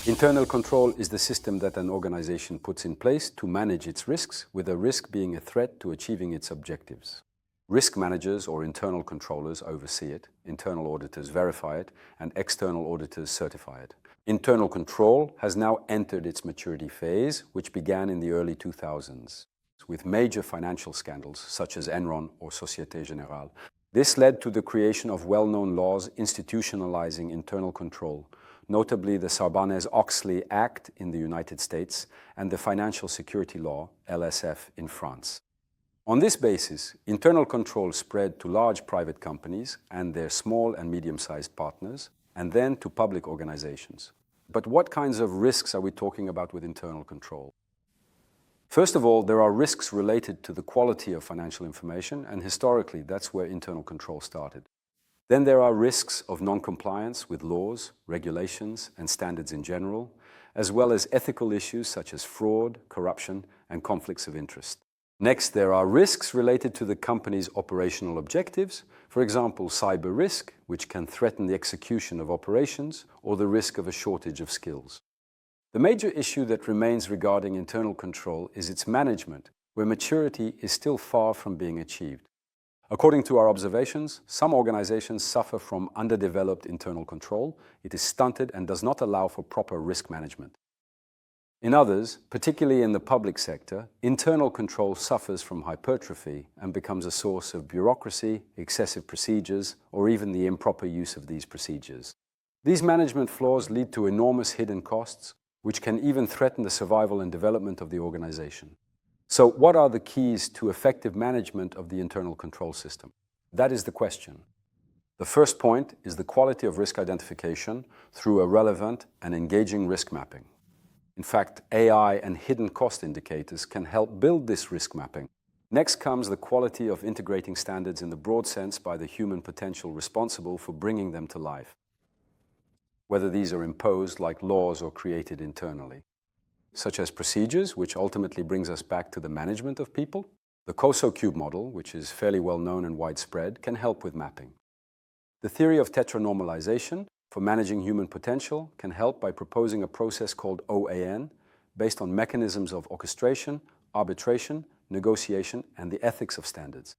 Internal control is the system that an organization puts in place to manage its risks, with a risk being a threat to achieving its objectives. Risk managers or internal controllers oversee it, internal auditors verify it, and external auditors certify it. Internal control has now entered its maturity phase, which began in the early 2000s, with major financial scandals such as Enron or Société Générale. This led to the creation of well-known laws institutionalizing internal control, notably the Sarbanes-Oxley Act in the United States and the Financial Security Law, LSF, in France. On this basis, internal control spread to large private companies and their small and medium-sized partners, and then to public organizations. But what kinds of risks are we talking about with internal control? First of all, there are risks related to the quality of financial information, and historically, that's where internal control started. Then there are risks of non-compliance with laws, regulations, and standards in general, as well as ethical issues such as fraud, corruption, and conflicts of interest. Next, there are risks related to the company's operational objectives, for example, cyber risk, which can threaten the execution of operations, or the risk of a shortage of skills. The major issue that remains regarding internal control is its management, where maturity is still far from being achieved. According to our observations, some organizations suffer from underdeveloped internal control. It is stunted and does not allow for proper risk management. In others, particularly in the public sector, internal control suffers from hypertrophy and becomes a source of bureaucracy, excessive procedures, or even the improper use of these procedures. These management flaws lead to enormous hidden costs, which can even threaten the survival and development of the organization. So, what are the keys to effective management of the internal control system? That is the question. The first point is the quality of risk identification through a relevant and engaging risk mapping. In fact, AI and hidden cost indicators can help build this risk mapping. Next comes the quality of integrating standards in the broad sense by the human potential responsible for bringing them to life, whether these are imposed like laws or created internally, such as procedures, which ultimately brings us back to the management of people. The COSO cube model, which is fairly well known and widespread, can help with mapping. The theory of tetranormalization for managing human potential can help by proposing a process called O.A.N, based on mechanisms of orchestration, arbitration, negotiation, and the ethics of standards.